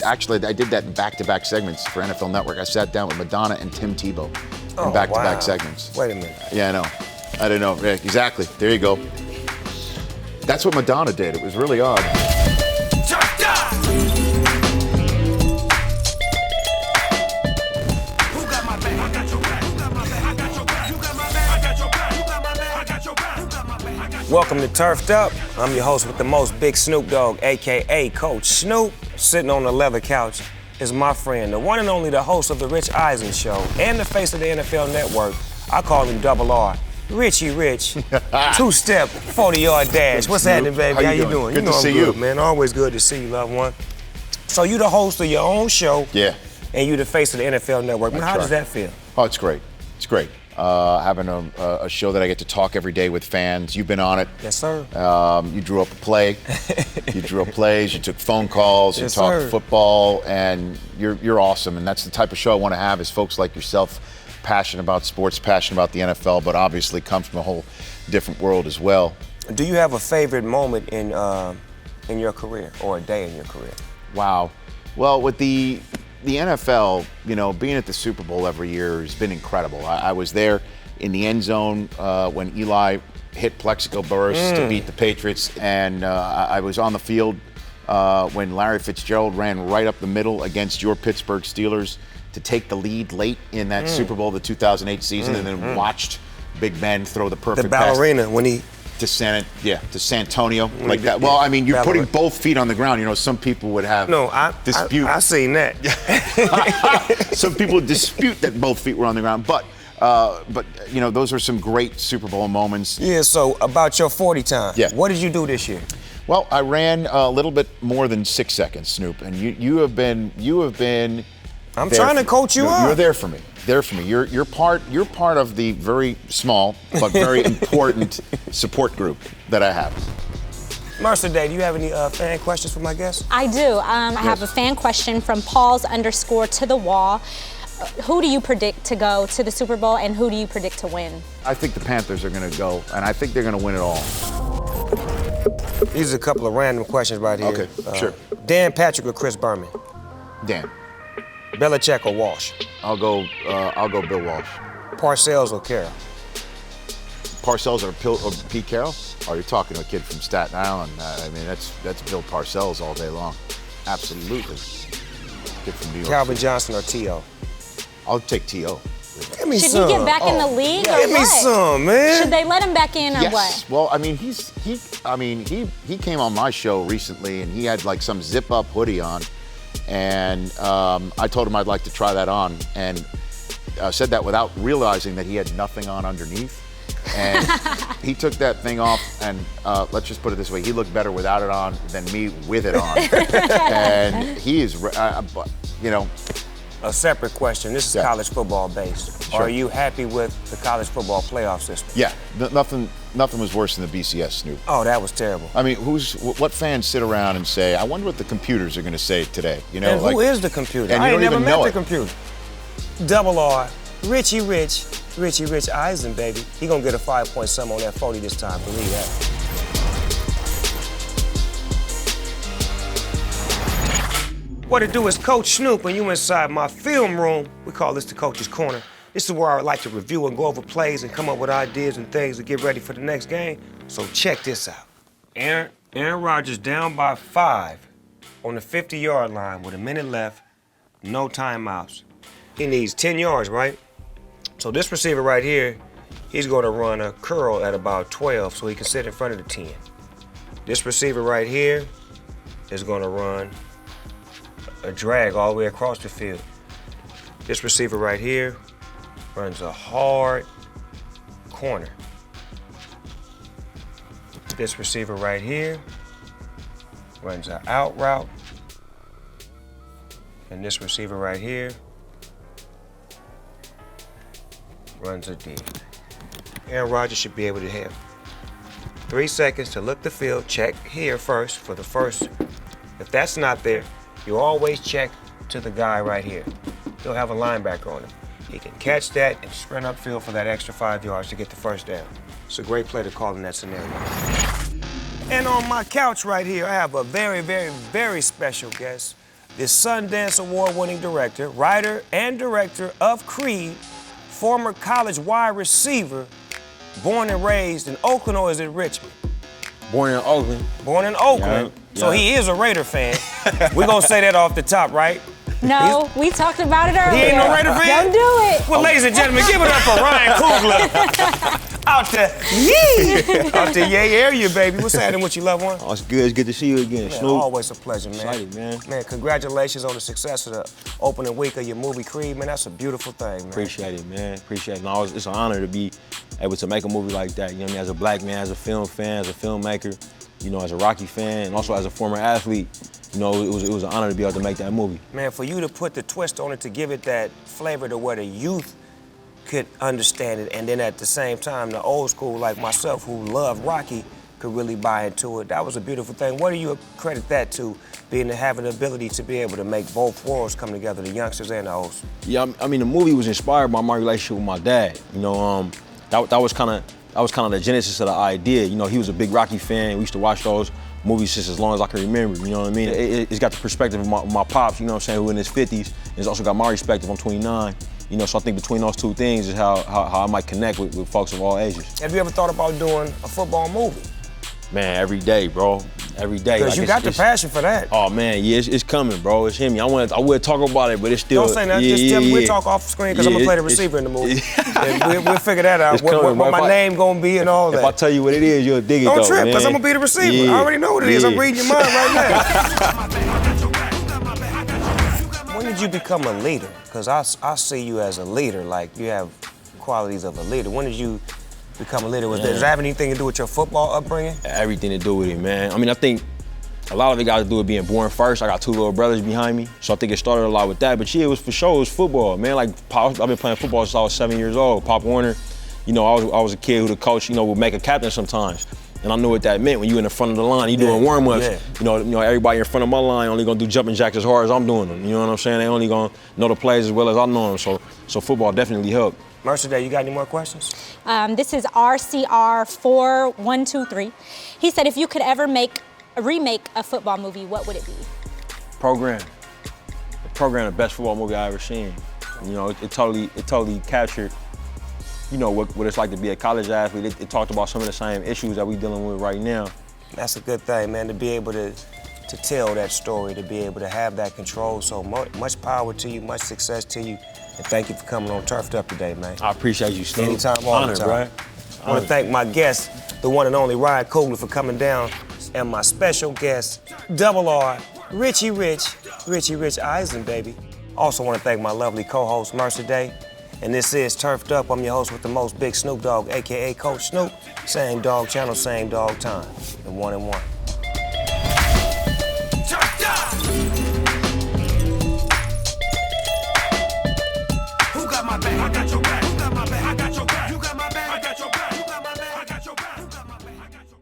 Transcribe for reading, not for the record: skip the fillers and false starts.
Actually, I did that in back-to-back segments for NFL Network. I sat down with Madonna and Tim Tebow in back-to-back segments. Wait a minute. Yeah, I know. I didn't know. Yeah, exactly. There you go. That's what Madonna did. It was really odd. Welcome to Turfed Up. I'm your host with the most, Big Snoop Dogg, a.k.a. Coach Snoop. Sitting on the leather couch is my friend, the one and only the host of the Rich Eisen Show and the face of the NFL Network. I call him Double R. Richie Rich, two-step, 40-yard dash. What's happening, baby? How you doing? Good to see you. You. Man, always good to see you, loved one. So you the host of your own show. Yeah. And you the face of the NFL Network. Man, how does that feel? Oh, it's great. It's great. Having a show that I get to talk every day with fans. You've been on it. Yes, sir. You drew up a play. You drew up plays. You took phone calls. Yes, you talked sir. football, and you're awesome. And that's the type of show I want to have is folks like yourself, passionate about sports, passionate about the NFL, but obviously come from a whole different world as well. Do you have a favorite moment in your career or a day in your career? Wow. Well, with the NFL, you know, being at the Super Bowl every year has been incredible. I was there in the end zone when Eli hit Plexico Burress to beat the Patriots, and I was on the field when Larry Fitzgerald ran right up the middle against your Pittsburgh Steelers to take the lead late in that Super Bowl, the 2008 season, and then watched Big Ben throw the perfect pass. The ballerina when he... To San Antonio, like that. Well, I mean, you're putting both feet on the ground. You know, some people would have dispute. I seen that. Some people would dispute that both feet were on the ground, but you know, those are some great Super Bowl moments. Yeah. So about your 40 time. Yeah. What did you do this year? Well, I ran a little bit more than 6 seconds, Snoop, and you have been. I'm trying to coach you up. You're there for me. You're part of the very small but very important support group that I have. Mercer Day, do you have any fan questions for my guests? I do. I have a fan question from Pauls_to_the_wall. Who do you predict to go to the Super Bowl, and who do you predict to win? I think the Panthers are going to go, and I think they're going to win it all. These are a couple of random questions right here. Okay, sure. Dan Patrick or Chris Berman? Dan. Belichick or Walsh? I'll go Bill Walsh. Parcells or Carroll? Parcells or Pete Carroll? Are you talking to a kid from Staten Island? I mean, that's Bill Parcells all day long. Absolutely. Kid from New York. Calvin Johnson or T.O.? I'll take T.O. Give me Should some. he get back in the league or Give me what? some, man. Should they let him back in or Yes. what? Well, I mean, he came on my show recently, and he had like some zip-up hoodie on. And I told him I'd like to try that on, and said that without realizing that he had nothing on underneath. And he took that thing off, and let's just put it this way, he looked better without it on than me with it on. And he is, you know. A separate question. This is college football based. Sure. Are you happy with the college football playoff system? Yeah, nothing was worse than the BCS, Snoop. Oh, that was terrible. I mean, what fans sit around and say, I wonder what the computers are going to say today? You know, And who is the computer? And I you ain't don't never even met know the it. computer. Double R, Richie Rich Eisen, baby. He gonna get a 5-point-some on that 40 this time. Believe that. What it do is Coach Snoop, and you inside my film room. We call this the Coach's Corner. This is where I like to review and go over plays and come up with ideas and things to get ready for the next game. So check this out. Aaron Rodgers down by 5 on the 50-yard line with a minute left, no timeouts. He needs 10 yards, right? So this receiver right here, he's gonna run a curl at about 12 so he can sit in front of the 10. This receiver right here is gonna run a drag all the way across the field. This receiver right here runs a hard corner. This receiver right here runs an out route. And this receiver right here runs a deep. Aaron Rodgers should be able to have 3 seconds to look the field, check here first for the first. If that's not there, you always check to the guy right here. He'll have a linebacker on him. He can catch that and sprint upfield for that extra 5 yards to get the first down. It's a great play to call in that scenario. And on my couch right here, I have a very, very, very special guest. this Sundance Award-winning director, writer, and director of Creed, former college wide receiver, born and raised in Oakland, or is it Richmond? Born in Oakland. Born in Oakland. Yeah. So he is a Raider fan. We're gonna say that off the top, right? No, we talked about it earlier. He ain't no Raider fan? Don't do it. Well, ladies and gentlemen, give it up for Ryan Coogler. Out the yay area, baby. What's happening with you, loved one? Oh, it's good. It's good to see you again, Man, Snoop. always a pleasure, man. Excited, man. Man, congratulations on the success of the opening week of your movie, Creed. Man, that's a beautiful thing, man. Appreciate it, man. Appreciate it. No, it's an honor to be able to make a movie like that. You know what I mean? As a black man, as a film fan, as a filmmaker, you know, as a Rocky fan, and also as a former athlete, you know, it was an honor to be able to make that movie. Man, for you to put the twist on it, to give it that flavor to where the youth could understand it, and then at the same time, the old school like myself who love Rocky could really buy into it. That was a beautiful thing. What do you credit that to, having the ability to be able to make both worlds come together, the youngsters and the olds? Yeah, I mean, the movie was inspired by my relationship with my dad. You know, that was kind of the genesis of the idea. You know, he was a big Rocky fan. We used to watch those movies just as long as I can remember. You know what I mean? It's got the perspective of my pops. You know what I'm saying? Who in his 50s. And it's also got my perspective. I'm 29. You know, so I think between those two things is how I might connect with folks of all ages. Have you ever thought about doing a football movie? Man, every day, bro. Every day. Because you got the passion for that. Oh man, yeah, it's coming, bro. It's him. I would talk about it, but it's still. Don't say nothing. Just tell me. We'll talk off screen because I'm gonna play the receiver in the movie. We'll figure that out. What my name gonna be and all that. If I tell you what it is, you'll dig it. Don't though, trip, because I'm gonna be the receiver. Yeah. I already know what it is. I'm reading your mind right now. When did you become a leader? Because I see you as a leader. Like you have qualities of a leader. When did you become a leader? Does that have anything to do with your football upbringing? Everything to do with it, man. I mean, I think a lot of it got to do with being born first. I got two little brothers behind me, so I think it started a lot with that. But yeah, it was for sure, it was football, man. Like, I've been playing football since I was 7 years old. Pop Warner, you know, I was a kid who the coach, you know, would make a captain sometimes. And I knew what that meant when you in the front of the line, you doing warm-ups. Yeah. You know, everybody in front of my line only gonna do jumping jacks as hard as I'm doing them. You know what I'm saying? They only gonna know the plays as well as I know them. So football definitely helped. Mercer Day, you got any more questions? This is RCR4123. He said, if you could ever remake a football movie, what would it be? Program. The best football movie I ever seen. You know, it totally captured, you know, what it's like to be a college athlete. It talked about some of the same issues that we're dealing with right now. That's a good thing, man, to be able to tell that story, to be able to have that control. So much power to you, much success to you, and thank you for coming on Turfed Up today, man. I appreciate you, Snoop. Anytime, all the time. Right? I want to thank my guest, the one and only Ryan Coogler, for coming down, and my special guest, Double R, Rich Eisen, baby. Also want to thank my lovely co-host, Mercer Day. And this is Turfed Up. I'm your host with the most, Big Snoop Dogg, AKA Coach Snoop. Same dog channel, same dog time, and 1 and 1.